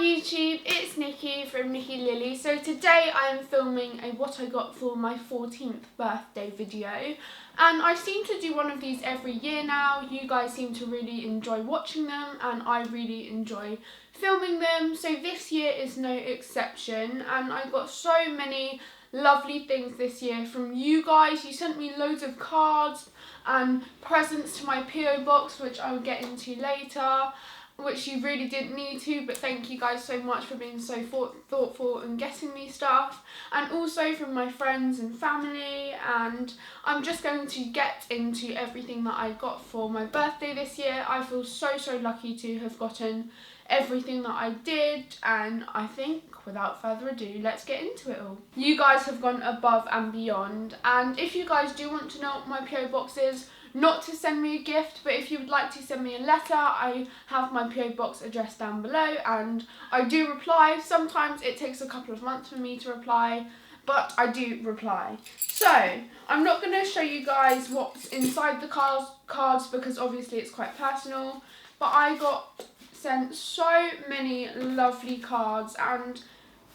YouTube, it's Nikki from Nikki Lilly. So today I am filming a what I got for my 14th birthday video, and I seem to do one of these every year now. You guys seem to really enjoy watching them and I really enjoy filming them, so this year is no exception. And I got so many lovely things this year from you guys. You sent me loads of cards and presents to my PO box, which I will get into later, which you really didn't need to, but thank you guys so much for being so thoughtful and getting me stuff, and also from my friends and family. And I'm just going to get into everything that I got for my birthday this year. I feel so lucky to have gotten everything that I did, and I think without further ado, let's get into it all. You guys have gone above and beyond, and if you guys do want to know what my PO box is, not to send me a gift, but if you would like to send me a letter, I have my PO box address down below, and I do reply. Sometimes it takes a couple of months for me to reply, but I do reply. So I'm not going to show you guys what's inside the cards because obviously it's quite personal, but I got sent so many lovely cards, and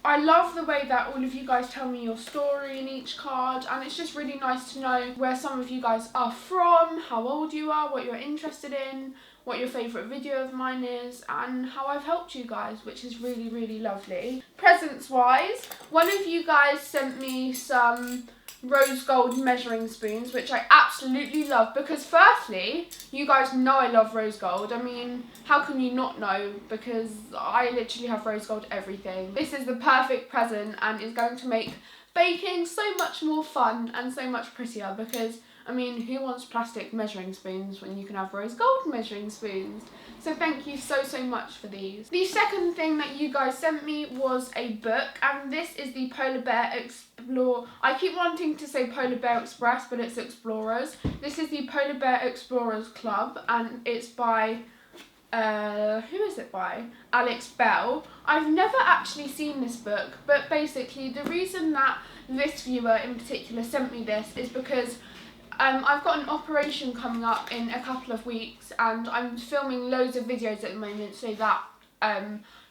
I love the way that all of you guys tell me your story in each card, and it's just really nice to know where some of you guys are from, how old you are, what you're interested in, what your favourite video of mine is, and how I've helped you guys, which is really lovely. Presents wise, one of you guys sent me some rose gold measuring spoons, which I absolutely love because firstly, you guys know I love rose gold. I mean, how can you not know, because I literally have rose gold everything. This is the perfect present and is going to make baking so much more fun and so much prettier, because I mean, who wants plastic measuring spoons when you can have rose gold measuring spoons? So thank you so much for these. The second thing that you guys sent me was a book, and this is the Polar Bear Explore. I keep wanting to say Polar Bear Express, but it's Explorers. This is the Polar Bear Explorers Club, and it's by, who is it by? Alex Bell. I've never actually seen this book, but basically the reason that this viewer in particular sent me this is because I've got an operation coming up in a couple of weeks, and I'm filming loads of videos at the moment so that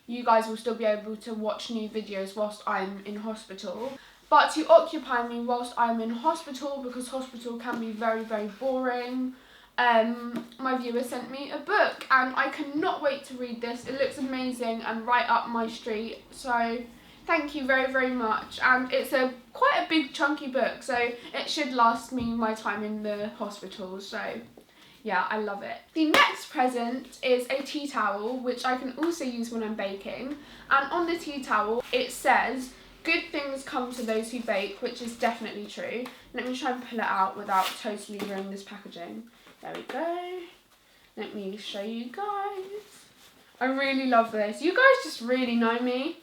you guys will still be able to watch new videos whilst I'm in hospital. But to occupy me whilst I'm in hospital, because hospital can be very boring, my viewer sent me a book, and I cannot wait to read this. It looks amazing and right up my street, so thank you very much. And it's quite a big chunky book, so it should last me my time in the hospital, so yeah, I love it. The next present is a tea towel, which I can also use when I'm baking, and on the tea towel it says, "Good things come to those who bake," which is definitely true. Let me try and pull it out without totally ruining this packaging. There we go. Let me show you guys. I really love this. You guys just really know me.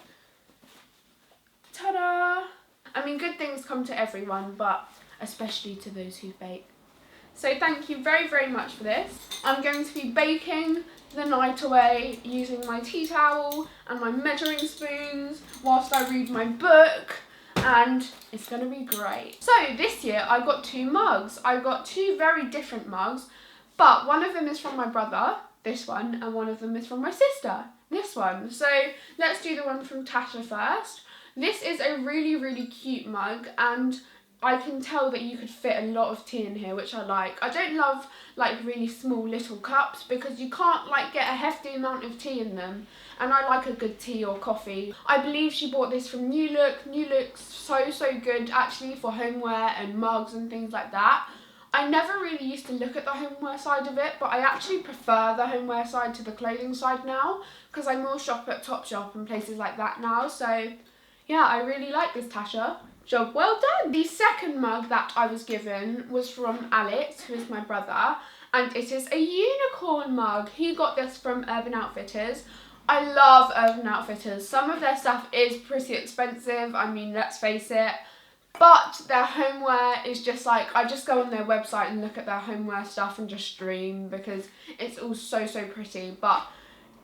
Ta-da! I mean, good things come to everyone, but especially to those who bake. So thank you very much for this. I'm going to be baking the night away using my tea towel and my measuring spoons whilst I read my book, and it's going to be great. So this year I got two mugs. I got two very different mugs, but one of them is from my brother, this one, and one of them is from my sister, this one. So let's do the one from Tasha first. This is a really cute mug, and I can tell that you could fit a lot of tea in here, which I like. I don't love like really small little cups because you can't like get a hefty amount of tea in them, and I like a good tea or coffee. I believe she bought this from New Look. New Look's so good actually for homeware and mugs and things like that. I never really used to look at the homeware side of it, but I actually prefer the homeware side to the clothing side now, because I more shop at Topshop and places like that now, so yeah, I really like this, Tasha. Job well done. The second mug that I was given was from Alex, who is my brother, and it is a unicorn mug. He got this from Urban Outfitters. I love Urban Outfitters. Some of their stuff is pretty expensive, I mean, let's face it, but their homeware is just like, I just go on their website and look at their homeware stuff and just dream, because it's all so pretty, but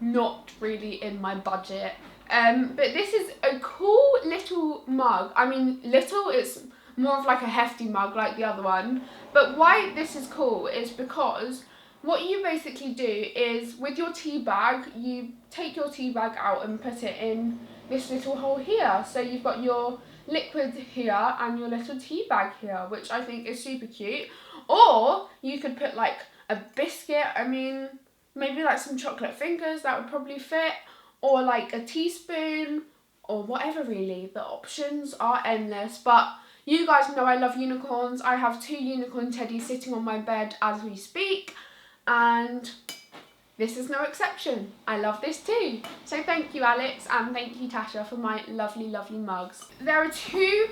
not really in my budget. But this is a cool little mug. I mean, little, it's more of like a hefty mug like the other one. But why this is cool is because what you basically do is with your tea bag, you take your tea bag out and put it in this little hole here. So you've got your liquid here and your little tea bag here, which I think is super cute. Or you could put like a biscuit, I mean, maybe like some chocolate fingers, that would probably fit. Or like a teaspoon, or whatever really. The options are endless, but you guys know I love unicorns. I have 2 unicorn teddies sitting on my bed as we speak, and this is no exception. I love this too. So thank you, Alex, and thank you, Tasha, for my lovely, lovely mugs. There are 2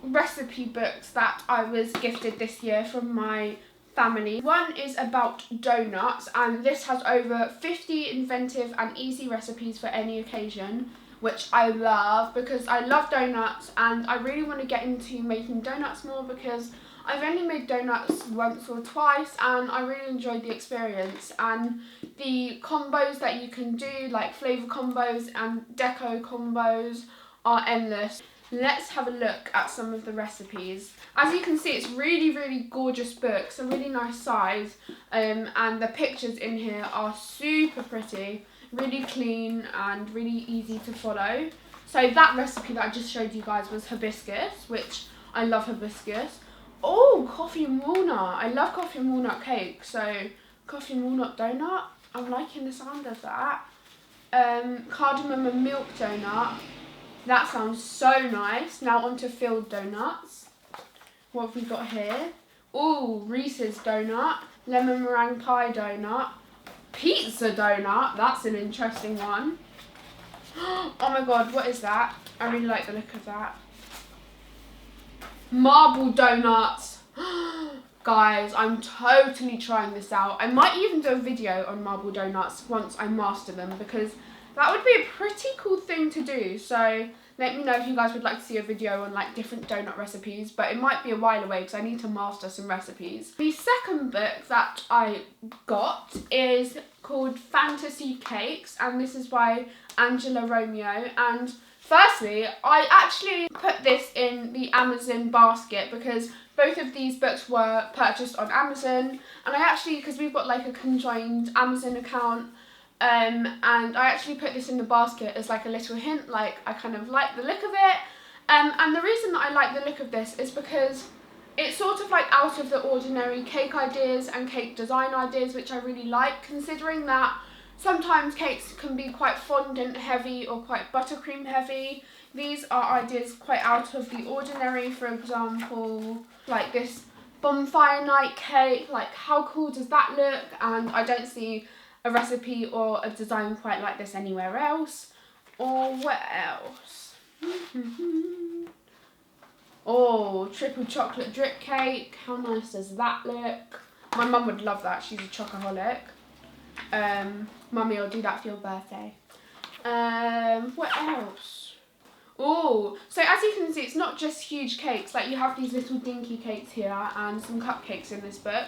recipe books that I was gifted this year from my family. One is about donuts, and this has over 50 inventive and easy recipes for any occasion, which I love because I love donuts and I really want to get into making donuts more because I've only made donuts once or twice and I really enjoyed the experience. And the combos that you can do, like flavour combos and deco combos, are endless. Let's have a look at some of the recipes. As you can see, it's really, really gorgeous books, a really nice size, and the pictures in here are super pretty, really clean and really easy to follow. So that recipe that I just showed you guys was hibiscus, which I love hibiscus. Oh, coffee and walnut. I love coffee and walnut cake, so coffee and walnut donut. I'm liking the sound of that. Cardamom and milk donut. That sounds so nice. Now onto filled donuts. What have we got here? Ooh, Reese's donut, lemon meringue pie donut, pizza donut. That's an interesting one. Oh my god, what is that? I really like the look of that. Marble donuts. Guys, I'm totally trying this out. I might even do a video on marble donuts once I master them, because that would be a pretty cool thing to do. So let me know if you guys would like to see a video on like different donut recipes, but it might be a while away because I need to master some recipes. The second book that I got is called Fantasy Cakes, and this is by Angela Romeo. And firstly, I actually put this in the Amazon basket because both of these books were purchased on Amazon, and I actually, because we've got like a conjoined Amazon account, and I actually put this in the basket as like a little hint, like I kind of like the look of it. And the reason that I like the look of this is because it's sort of like out of the ordinary cake ideas and cake design ideas, which I really like, considering that sometimes cakes can be quite fondant heavy or quite buttercream heavy. These are ideas quite out of the ordinary. For example, like this bonfire night cake, like how cool does that look? And I don't see a recipe or a design quite like this anywhere else. Or what else? Oh, triple chocolate drip cake. How nice does that look? My mum would love that. She's a chocoholic. Mummy, I'll do that for your birthday. What else? Oh, so as you can see, it's not just huge cakes. Like you have these little dinky cakes here and some cupcakes in this book.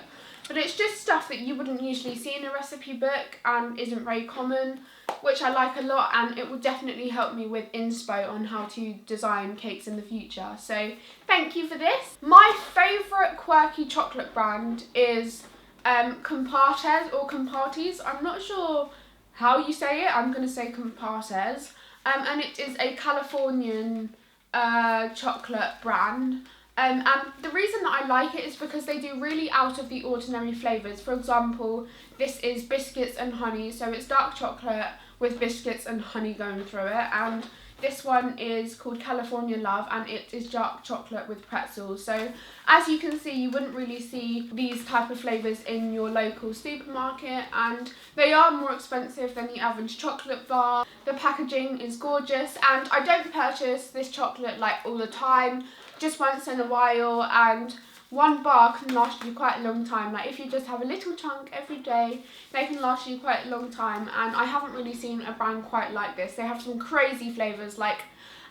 But it's just stuff that you wouldn't usually see in a recipe book and isn't very common, which I like a lot, and it will definitely help me with inspo on how to design cakes in the future. So thank you for this. My favourite quirky chocolate brand is Compartes or Compartes. I'm not sure how you say it. I'm going to say Compartes. And it is a Californian chocolate brand. And the reason that I like it is because they do really out of the ordinary flavours. For example, this is biscuits and honey, so it's dark chocolate with biscuits and honey going through it. And this one is called California Love, and it is dark chocolate with pretzels. So as you can see, you wouldn't really see these type of flavours in your local supermarket, and they are more expensive than the average chocolate bar. The packaging is gorgeous, and I don't purchase this chocolate like all the time, just once in a while, and one bar can last you quite a long time. Like if you just have a little chunk every day, they can last you quite a long time, and I haven't really seen a brand quite like this. They have some crazy flavours like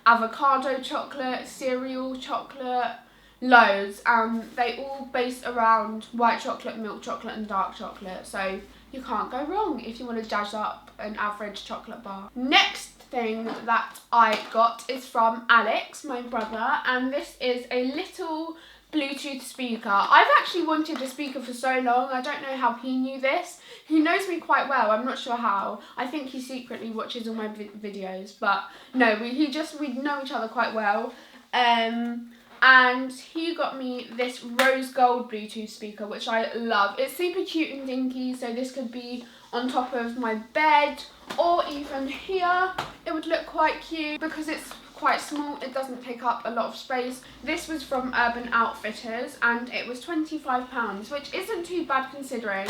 avocado chocolate, cereal chocolate, loads, and they all base around white chocolate, milk chocolate and dark chocolate, so you can't go wrong if you want to jazz up an average chocolate bar. Next thing that I got is from Alex, my brother, and this is a little Bluetooth speaker. I've actually wanted a speaker for so long. I don't know how he knew this. He knows me quite well. I'm not sure how. I think he secretly watches all my videos, but no, we know each other quite well. And he got me this rose gold Bluetooth speaker, which I love. It's super cute and dinky, so this could be on top of my bed or even here. It would look quite cute because it's quite small. It doesn't take up a lot of space. This was from Urban Outfitters and it was £25, which isn't too bad considering.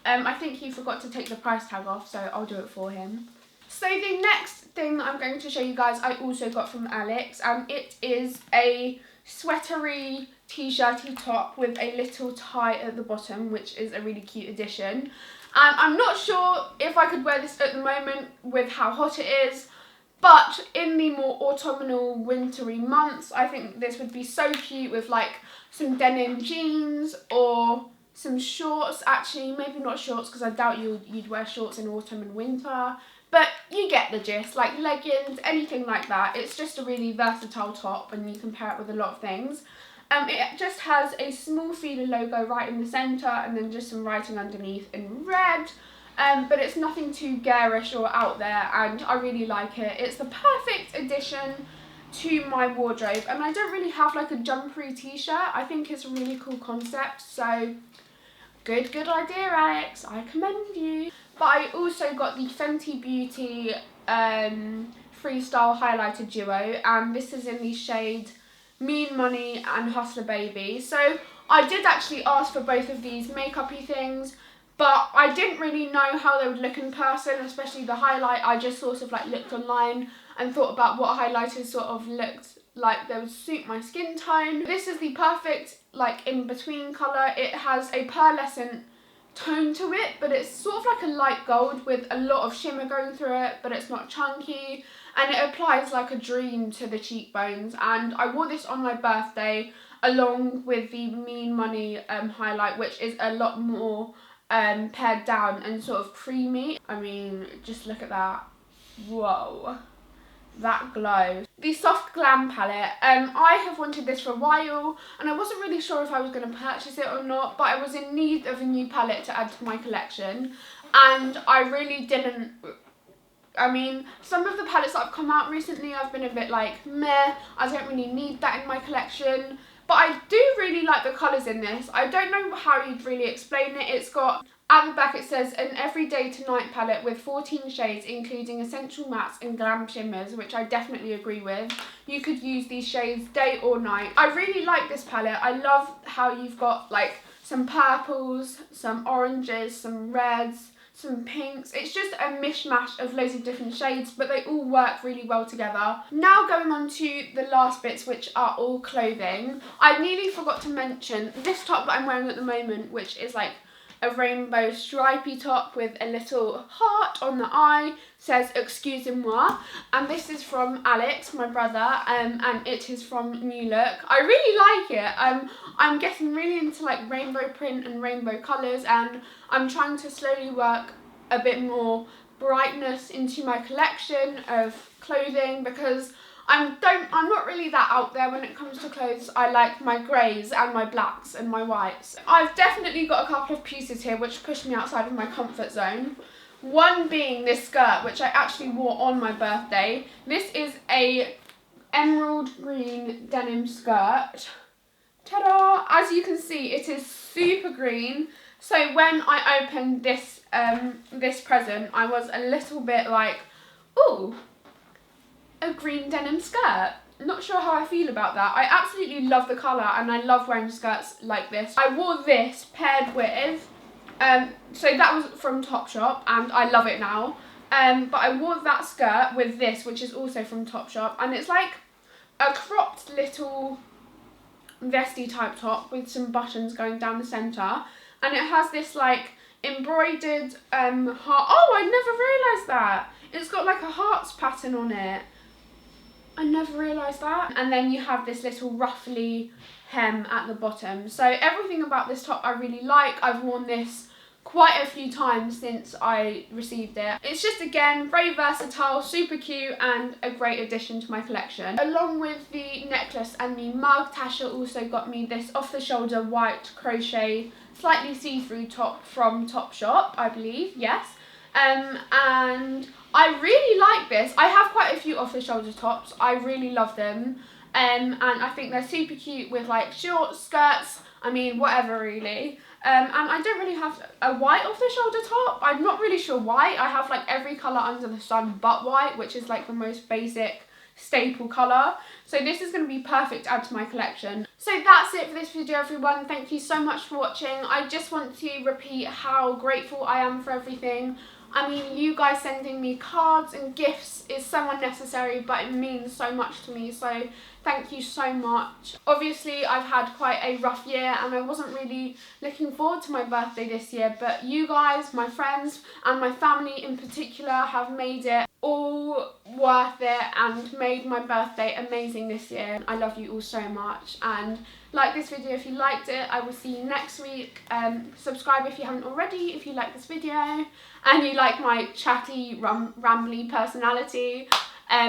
I think he forgot to take the price tag off, so I'll do it for him. So the next thing that I'm going to show you guys I also got from Alex, and it is a sweatery t-shirty top with a little tie at the bottom, which is a really cute addition. And I'm not sure if I could wear this at the moment with how hot it is, but in the more autumnal, wintry months, I think this would be so cute with like some denim jeans or some shorts. Actually, maybe not shorts because I doubt you'd wear shorts in autumn and winter. But you get the gist, like leggings, anything like that. It's just a really versatile top and you can pair it with a lot of things. It just has a small feeler logo right in the centre and then just some writing underneath in red. But it's nothing too garish or out there, and I really like it. It's the perfect addition to my wardrobe, and I don't really have like a jumpery t-shirt. I think it's a really cool concept, so good idea, Alex. I commend you. But I also got the Fenty Beauty Freestyle Highlighter Duo, and this is in the shade Mean Money and Hustler Baby. So I did actually ask for both of these makeup-y things, but I didn't really know how they would look in person, especially the highlight. I just sort of like looked online and thought about what highlighters sort of looked like they would suit my skin tone. This is the perfect like in-between colour. It has a pearlescent tone to it, but it's sort of like a light gold with a lot of shimmer going through it, but it's not chunky, and it applies like a dream to the cheekbones. And I wore this on my birthday along with the Mean Money highlight, which is a lot more pared down and sort of creamy. I mean, just look at that. Whoa, that glow. The Soft Glam palette, I have wanted this for a while and I wasn't really sure if I was going to purchase it or not, but I was in need of a new palette to add to my collection, and I really didn't. I mean, some of the palettes that have come out recently I've been a bit like, meh, I don't really need that in my collection. But I do really like the colours in this. I don't know how you'd really explain it. It's got, at the back it says, an everyday to night palette with 14 shades including essential mattes and glam shimmers, which I definitely agree with. You could use these shades day or night. I really like this palette. I love how you've got like some purples, some oranges, some reds, some pinks. It's just a mishmash of loads of different shades, but they all work really well together. Now going on to the last bits, which are all clothing. I nearly forgot to mention this top that I'm wearing at the moment, which is like a rainbow stripy top with a little heart on the eye, says excusez-moi, and this is from Alex, my brother, and it is from New Look. I really like it. I'm getting really into like rainbow print and rainbow colours, and I'm trying to slowly work a bit more brightness into my collection of clothing because I'm not really that out there when it comes to clothes. I like my greys and my blacks and my whites. I've definitely got a couple of pieces here which push me outside of my comfort zone. One being this skirt, which I actually wore on my birthday. This is a emerald green denim skirt. Ta-da! As you can see, it is super green. So when I opened this this present, I was a little bit like, ooh, a green denim skirt. Not sure how I feel about that. I absolutely love the colour and I love wearing skirts like this. I wore this paired with, so that was from Topshop and I love it now. But I wore that skirt with this, which is also from Topshop, and it's like a cropped little vesty type top with some buttons going down the centre, and it has this like embroidered heart. Oh, I never realised that. It's got like a hearts pattern on it. I never realised that. And then you have this little ruffly hem at the bottom. So everything about this top I really like. I've worn this quite a few times since I received it. It's just, again, very versatile, super cute, and a great addition to my collection. Along with the necklace and the mug, Tasha also got me this off-the-shoulder white crochet, slightly see-through top from Topshop, I believe, yes. And I really like this. I have quite a few off-the-shoulder tops. I really love them. And I think they're super cute with like short skirts, I mean, whatever really. And I don't really have a white off-the-shoulder top. I'm not really sure why. I have like every colour under the sun but white, which is like the most basic staple colour. So this is going to be perfect to add to my collection. So that's it for this video, everyone. Thank you so much for watching. I just want to repeat how grateful I am for everything. I mean, you guys sending me cards and gifts is so unnecessary, but it means so much to me, so thank you so much. Obviously, I've had quite a rough year and I wasn't really looking forward to my birthday this year, but you guys, my friends, and my family in particular have made it all worth it and made my birthday amazing this year. I love you all so much, and like this video if you liked it. I will see you next week. Subscribe if you haven't already if you like this video and you like my chatty, rambly personality.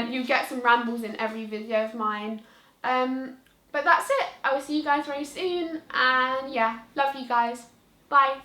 You get some rambles in every video of mine. But that's it. I will see you guys very soon, and yeah, love you guys. Bye.